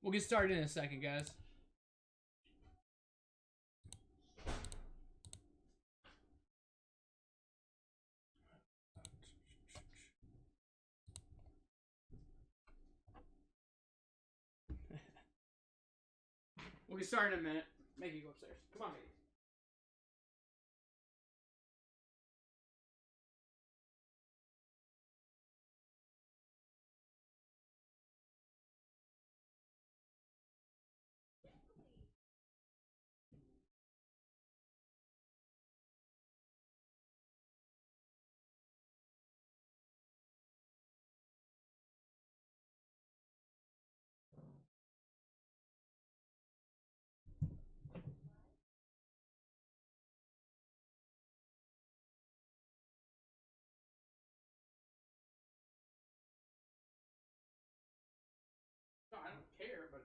We'll get started in a second, guys. We'll get started in a minute. Maggie, go upstairs. Come on, Maggie. No, I don't care, but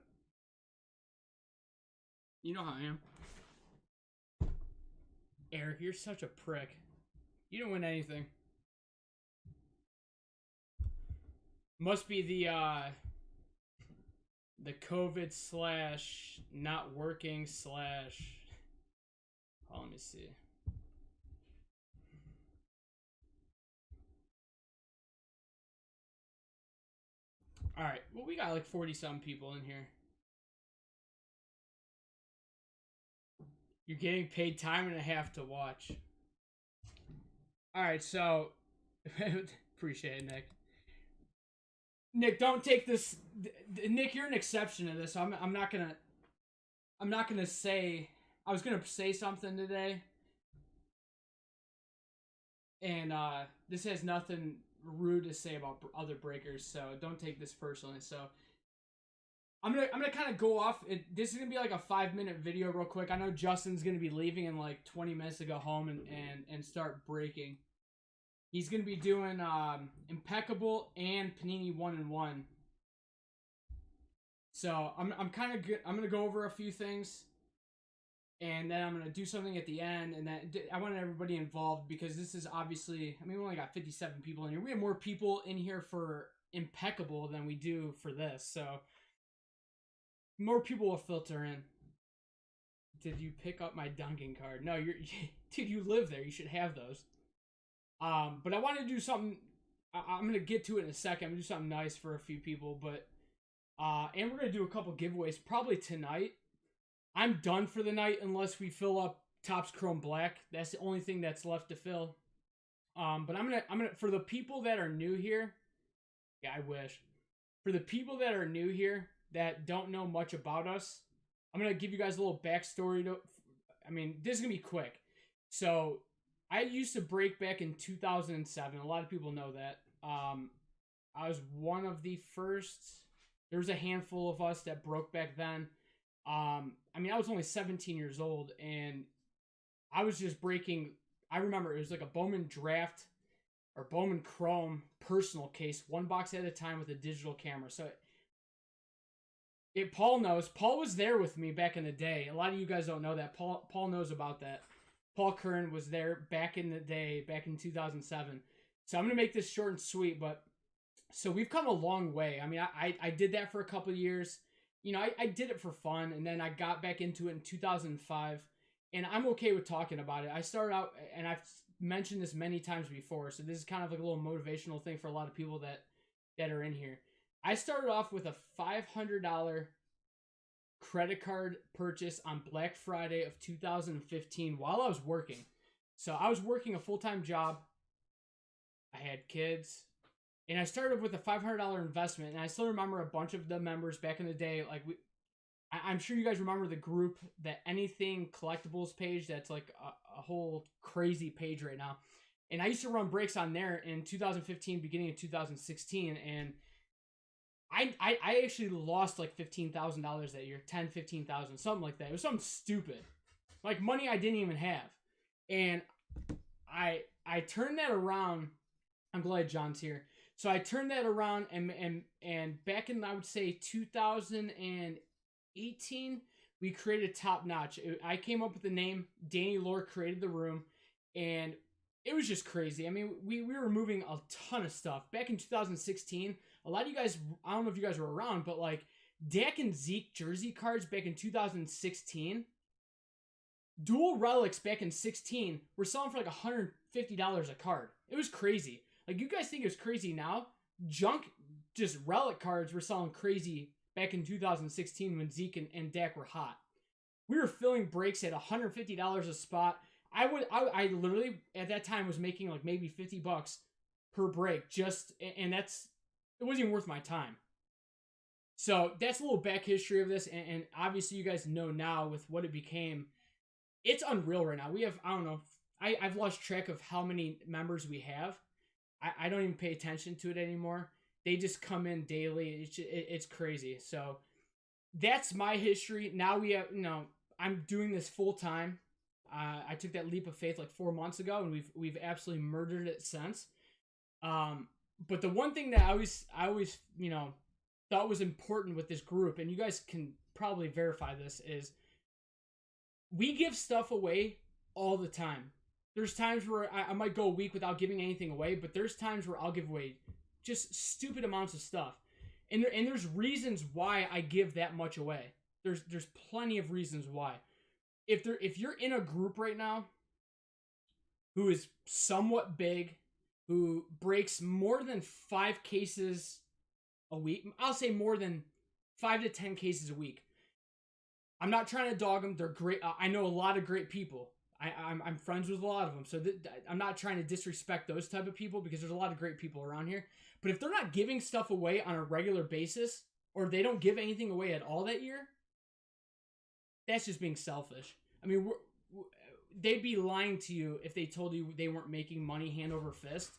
you know how I am. Eric, you're such a prick. You don't win anything. Must be the COVID slash not working slash. Oh, let me see. All right. Well, we got like 40-some people in here. You're getting paid time and a half to watch. All right, so appreciate it, Nick. Nick, don't take this. Nick, you're an exception to this. I'm not gonna say. I was gonna say something today, and this has nothing rude to say about other breakers. So don't take this personally. So I'm gonna kind of go off. This is gonna be like a 5-minute video, real quick. I know Justin's gonna be leaving in like 20 minutes to go home and start breaking. He's gonna be doing Impeccable and Panini 1-in-1. So I'm kind of good. I'm gonna go over a few things, and then I'm gonna do something at the end. And then I wanted everybody involved because this is obviously. I mean, we only got 57 people in here. We have more people in here for Impeccable than we do for this. So more people will filter in. Did you pick up my Dunkin' card? No, dude. You live there. You should have those. But I wanted to do something. I'm gonna get to it in a second. I'm gonna do something nice for a few people, but and we're gonna do a couple giveaways probably tonight. I'm done for the night unless we fill up Topps Chrome Black. That's the only thing that's left to fill. But I'm gonna for the people that are new here. Yeah, I wish. For the people that are new here that don't know much about us, I'm gonna give you guys a little backstory. I mean, this is gonna be quick. So I used to break back in 2007. A lot of people know that. I was one of the first. There was a handful of us that broke back then. I mean, I was only 17 years old, and I was just breaking. I remember it was like a Bowman Draft or Bowman Chrome personal case, one box at a time with a digital camera. So Paul knows. Paul was there with me back in the day. A lot of you guys don't know that. Paul knows about that. Paul Curran was there back in the day, back in 2007. So I'm going to make this short and sweet, but so we've come a long way. I mean, I did that for a couple of years. You know, I did it for fun, and then I got back into it in 2005, and I'm okay with talking about it. I started out, and I've mentioned this many times before, so this is kind of like a little motivational thing for a lot of people that are in here. I started off with a $500 credit card purchase on Black Friday of 2015 while I was working. So I was working a full-time job. I had kids. And I started with a $500 investment. And I still remember a bunch of the members back in the day. Like I'm sure you guys remember the group, that Anything Collectibles page. That's like a whole crazy page right now. And I used to run breaks on there in 2015, beginning of 2016. And I actually lost like $15,000 that year, 10, 15,000, something like that. It was something stupid, like money I didn't even have, and I turned that around. I'm glad John's here. So I turned that around, and back in, I would say 2018, we created Top Notch. I came up with the name. Danny Lore created the room, and it was just crazy. I mean, we were moving a ton of stuff back in 2016. A lot of you guys, I don't know if you guys were around, but like Dak and Zeke jersey cards back in 2016, dual relics back in 16 were selling for like $150 a card. It was crazy. Like, you guys think it's crazy now? Junk, just relic cards were selling crazy back in 2016 when Zeke and Dak were hot. We were filling breaks at $150 a spot. I literally at that time was making like maybe $50 per break, and it wasn't even worth my time. So that's a little back history of this, and obviously you guys know now with what it became. It's unreal right now. We have, I don't know, I've lost track of how many members we have. I don't even pay attention to it anymore. They just come in daily. It's crazy. So that's my history. Now we have, I'm doing this full time. I took that leap of faith like 4 months ago, and we've absolutely murdered it since. But the one thing that I always thought was important with this group, and you guys can probably verify this, is we give stuff away all the time. There's times where I might go a week without giving anything away, but there's times where I'll give away just stupid amounts of stuff. And there's reasons why I give that much away. There's plenty of reasons why. If you're in a group right now who is somewhat big, who breaks more than 5 cases a week, I'll say more than 5 to 10 cases a week. I'm not trying to dog them. They're great. I know a lot of great people. I'm friends with a lot of them. So I'm not trying to disrespect those type of people, because there's a lot of great people around here. But if they're not giving stuff away on a regular basis, or they don't give anything away at all that year, that's just being selfish. I mean, they'd be lying to you if they told you they weren't making money hand over fist.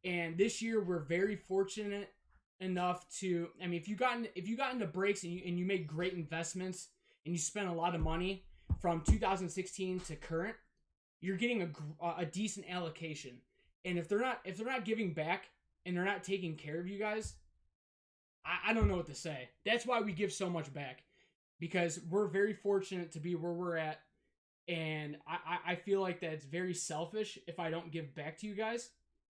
And this year, we're very fortunate enough to, I mean, if you got into breaks and you made great investments and you spent a lot of money from 2016 to current, you're getting a decent allocation. And if they're not giving back and they're not taking care of you guys, I don't know what to say. That's why we give so much back, because we're very fortunate to be where we're at. And I feel like that's very selfish if I don't give back to you guys.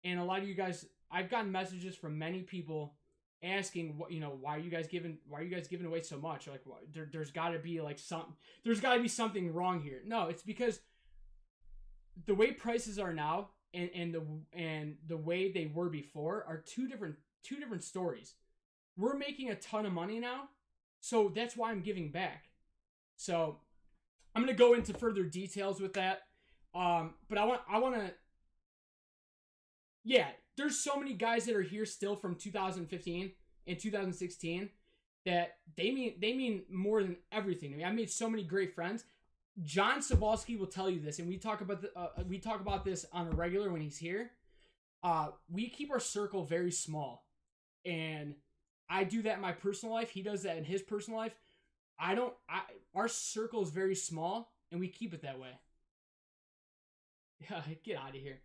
And a lot of you guys, I've gotten messages from many people asking, why are you guys giving away so much? Like, there's got to be something wrong here. No, it's because the way prices are now and the way they were before are two different stories. We're making a ton of money now, so that's why I'm giving back. So I'm gonna go into further details with that. But I want to. Yeah, there's so many guys that are here still from 2015 and 2016 that they mean more than everything to me. I made so many great friends. John Sobalski will tell you this, and we talk about this on a regular when he's here. We keep our circle very small, and I do that in my personal life. He does that in his personal life. Our circle is very small, and we keep it that way. Yeah, get out of here.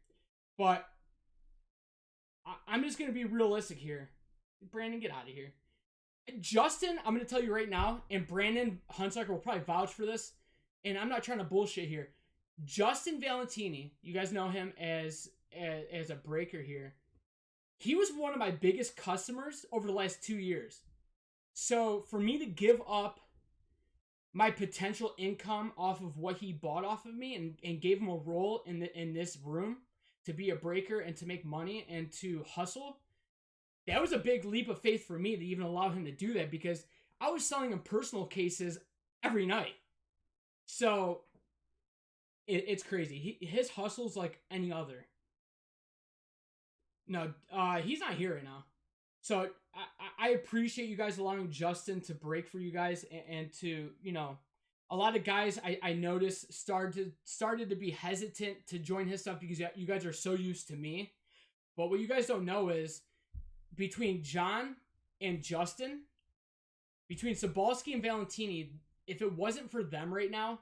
But I'm just going to be realistic here. Brandon, get out of here. Justin, I'm going to tell you right now, and Brandon Hunsucker will probably vouch for this, and I'm not trying to bullshit here. Justin Valentini, you guys know him as a breaker here. He was one of my biggest customers over the last 2 years. So for me to give up my potential income off of what he bought off of me and gave him a role in this room to be a breaker and to make money and to hustle, that was a big leap of faith for me to even allow him to do that, because I was selling him personal cases every night. So it's crazy. His hustle's like any other. No, he's not here right now. So I appreciate you guys allowing Justin to break for you guys and to, a lot of guys I noticed started to be hesitant to join his stuff because you guys are so used to me. But what you guys don't know is between John and Justin, between Sobalski and Valentini, if it wasn't for them right now,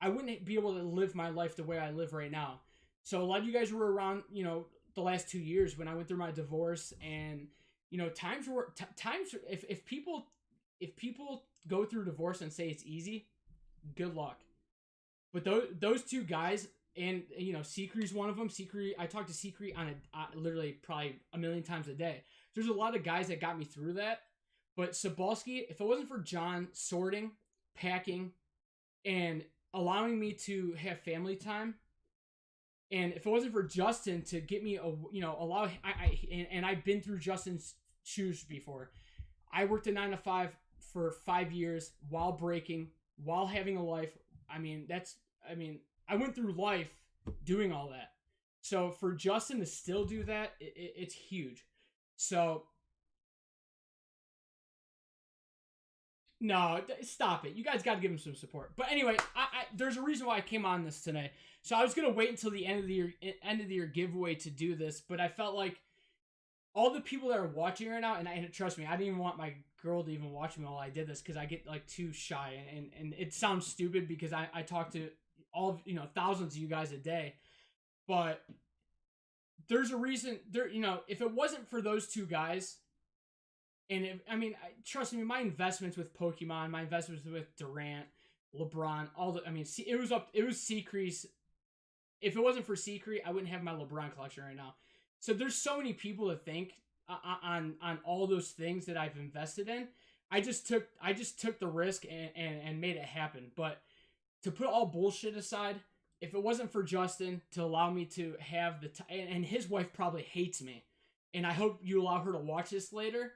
I wouldn't be able to live my life the way I live right now. So a lot of you guys were around, the last 2 years when I went through my divorce, and times if people go through divorce and say it's easy, good luck. But those two guys, and Secre's one of them. I talk to Secre on literally probably a million times a day. There's a lot of guys that got me through that, But Sobalski, if it wasn't for John sorting, packing, and allowing me to have family time, and if it wasn't for Justin to get me and I've been through Justin's shoes before. I worked a 9 to 5 for 5 years while breaking, while having a life. I went through life doing all that. So for Justin to still do that, it's huge. So no, stop it. You guys got to give him some support. But anyway, there's a reason why I came on this today. So I was gonna wait until the end of the year giveaway to do this, but I felt like all the people that are watching right now, and trust me, I didn't even want my girl to even watch me while I did this because I get like too shy, and it sounds stupid because I talk to all of, thousands of you guys a day, but there's a reason there. If it wasn't for those two guys, and trust me, my investments with Pokemon, my investments with Durant, LeBron, it was Secret. If it wasn't for Secret, I wouldn't have my LeBron collection right now. So there's so many people to thank on all those things that I've invested in. I just took the risk and made it happen. But to put all bullshit aside, if it wasn't for Justin to allow me to have and his wife probably hates me, and I hope you allow her to watch this later.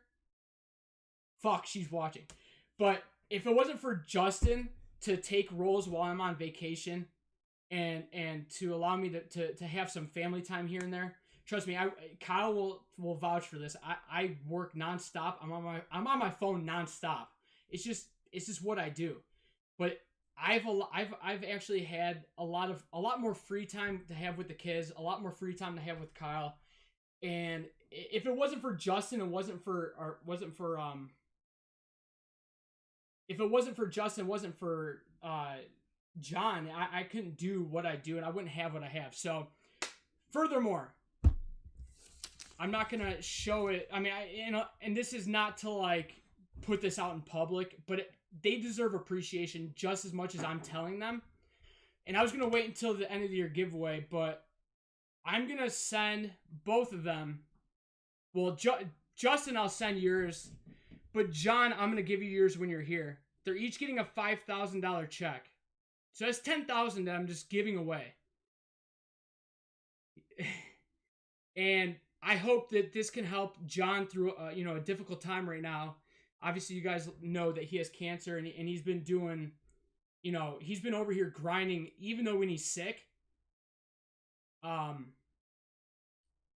Fuck, she's watching. But if it wasn't for Justin to take roles while I'm on vacation and to allow me to have some family time here and there, trust me, Kyle will vouch for this. I work nonstop. I'm on my phone nonstop. It's just what I do. But I've actually had a lot more free time to have with the kids, a lot more free time to have with Kyle. And if it wasn't for Justin, if it wasn't for Justin, it wasn't for John, I couldn't do what I do, and I wouldn't have what I have. So, furthermore, I'm not gonna show it. And this is not to like put this out in public, but they deserve appreciation just as much as I'm telling them. And I was gonna wait until the end of the year giveaway, but I'm gonna send both of them. Well, Justin, I'll send yours, but John, I'm gonna give you yours when you're here. They're each getting a $5,000 check, so that's $10,000 that I'm just giving away. And I hope that this can help John through a difficult time right now. Obviously, you guys know that he has cancer, and he's been doing, he's been over here grinding, even though when he's sick.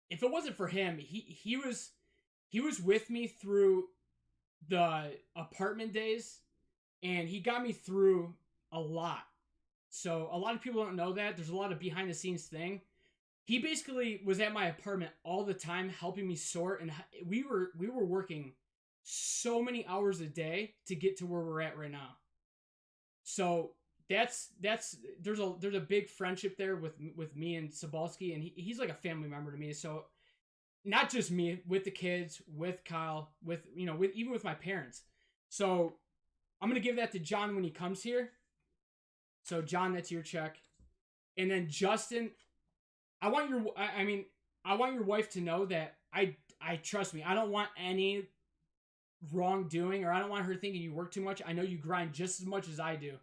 If it wasn't for him, he was with me through the apartment days, and he got me through a lot. So a lot of people don't know that. There's a lot of behind the scenes thing. He basically was at my apartment all the time helping me sort, and we were working so many hours a day to get to where we're at right now. So there's a big friendship there with me and Sobalski, and he's like a family member to me. So not just me, with the kids, with Kyle, with even with my parents. So I'm gonna give that to John when he comes here. So John, that's your check. And then Justin, I want your wife to know that I trust me. I don't want any wrongdoing, or I don't want her thinking you work too much. I know you grind just as much as I do.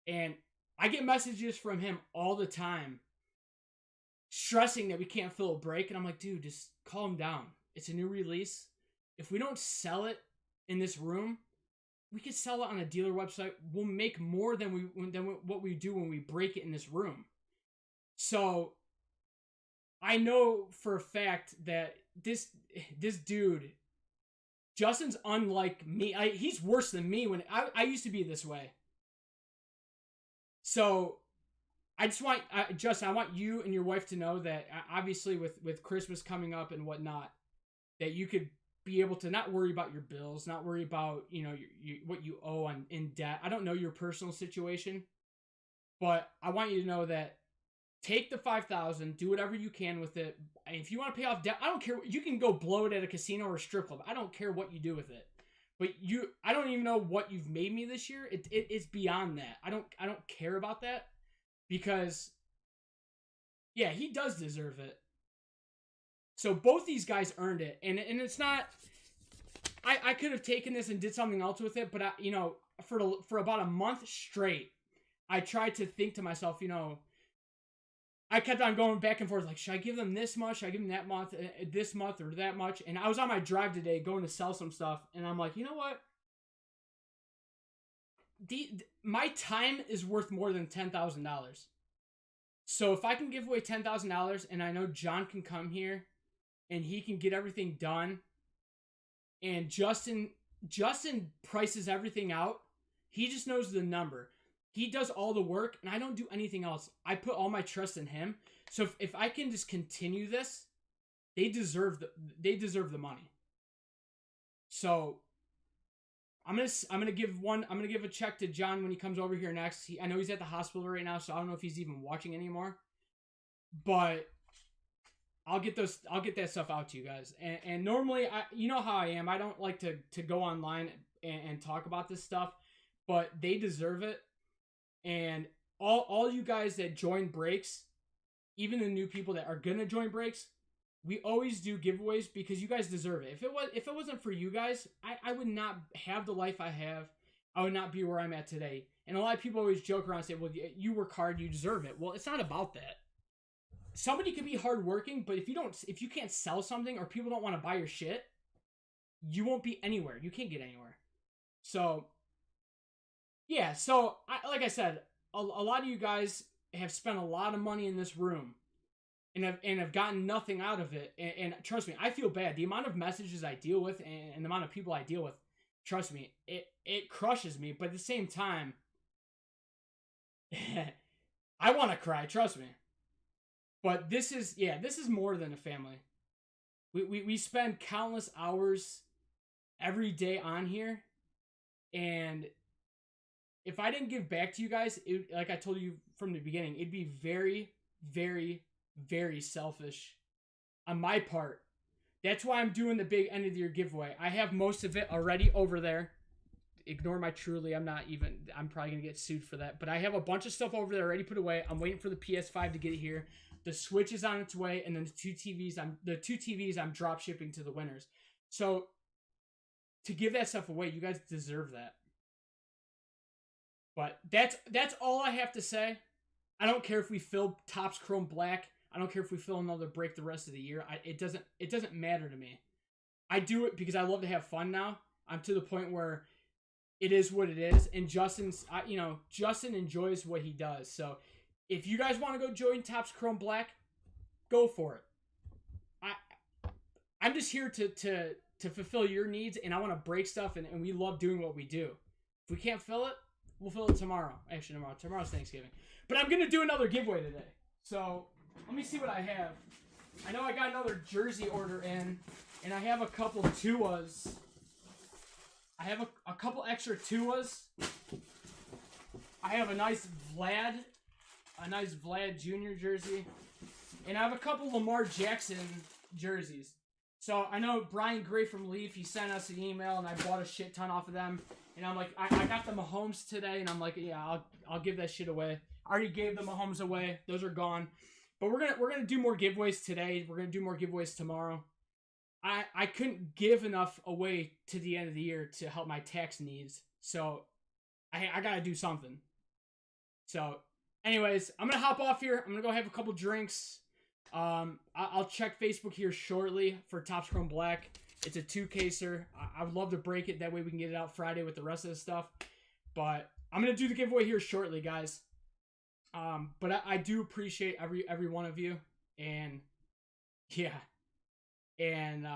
And I get messages from him all the time stressing that we can't fill a break. And I'm like, dude, just calm down. It's a new release. If we don't sell it in this room, we could sell it on a dealer website. We'll make more than what we do when we break it in this room. So I know for a fact that this dude, Justin's unlike me. He's worse than me. When I used to be this way. So I just want, Justin, I want you and your wife to know that obviously with Christmas coming up and whatnot, that you could be able to not worry about your bills, not worry about, what you owe in debt. I don't know your personal situation, but I want you to know that take the $5,000, do whatever you can with it. If you want to pay off debt, I don't care. You can go blow it at a casino or a strip club. I don't care what you do with it. But I don't even know what you've made me this year. It's beyond that. I don't care about that, because yeah, he does deserve it. So both these guys earned it, and it's not. I I could have taken this and did something else with it, but for about a month straight, I tried to think to myself, I kept on going back and forth, like, should I give them this much? Should I give them that month, this month, or that much? And I was on my drive today going to sell some stuff, and I'm like, you know what? My time is worth more than $10,000. So if I can give away $10,000, and I know John can come here, and he can get everything done, and Justin prices everything out. He just knows the number. He does all the work, and I don't do anything else. I put all my trust in him. So if I can just continue this, they deserve the money. So I'm gonna give a check to John when he comes over here next. I know he's at the hospital right now, so I don't know if he's even watching anymore. But I'll get that stuff out to you guys. And normally, you know how I am. I don't like to go online and talk about this stuff, but they deserve it. And all you guys that join breaks, even the new people that are gonna join breaks, we always do giveaways because you guys deserve it. If it wasn't for you guys, I would not have the life I have. I would not be where I'm at today. And a lot of people always joke around and say, well, you work hard, you deserve it. Well, it's not about that. Somebody can be hardworking, but if you can't sell something or people don't want to buy your shit, you won't be anywhere. You can't get anywhere. So yeah, so like I said, a lot of you guys have spent a lot of money in this room and have gotten nothing out of it. And trust me, I feel bad. The amount of messages I deal with and the amount of people I deal with, trust me, it crushes me. But at the same time, I want to cry, trust me. But this is more than a family. We spend countless hours every day on here, and if I didn't give back to you guys, like I told you from the beginning, it'd be very, very, very selfish on my part. That's why I'm doing the big end of the year giveaway. I have most of it already over there. Ignore my Truly. I'm probably going to get sued for that. But I have a bunch of stuff over there already put away. I'm waiting for the PS5 to get it here. The Switch is on its way, and then the two TVs I'm drop shipping to the winners. So to give that stuff away, you guys deserve that. But that's all I have to say. I don't care if we fill Topps Chrome Black. I don't care if we fill another break the rest of the year. It doesn't matter to me. I do it because I love to have fun now. I'm to the point where it is what it is, and Justin enjoys what he does. So if you guys want to go join Topps Chrome Black, go for it. I'm just here to fulfill your needs, and I want to break stuff, and we love doing what we do. If we can't fill it, we'll fill it tomorrow. Actually, tomorrow's Thanksgiving. But I'm going to do another giveaway today. So let me see what I have. I know I got another jersey order in, and I have a couple Tuas. I have a couple extra Tuas. I have a nice Vlad Jr. jersey. And I have a couple Lamar Jackson jerseys. So I know Brian Gray from Leaf, he sent us an email, and I bought a shit ton off of them. And I'm like, I got the Mahomes today, and I'm like, yeah, I'll give that shit away. I already gave the Mahomes away. Those are gone. But we're gonna do more giveaways today. We're gonna do more giveaways tomorrow. I couldn't give enough away to the end of the year to help my tax needs. So I gotta do something. So anyways, I'm gonna hop off here. I'm gonna go have a couple drinks. I'll check Facebook here shortly for Topps Chrome Black. It's a 2-caser. I would love to break it. That way we can get it out Friday with the rest of the stuff. But I'm going to do the giveaway here shortly, guys. But I do appreciate every one of you. And, yeah. And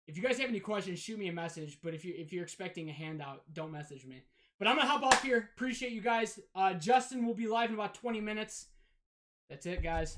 if you guys have any questions, shoot me a message. But if you're expecting a handout, don't message me. But I'm going to hop off here. Appreciate you guys. Justin will be live in about 20 minutes. That's it, guys.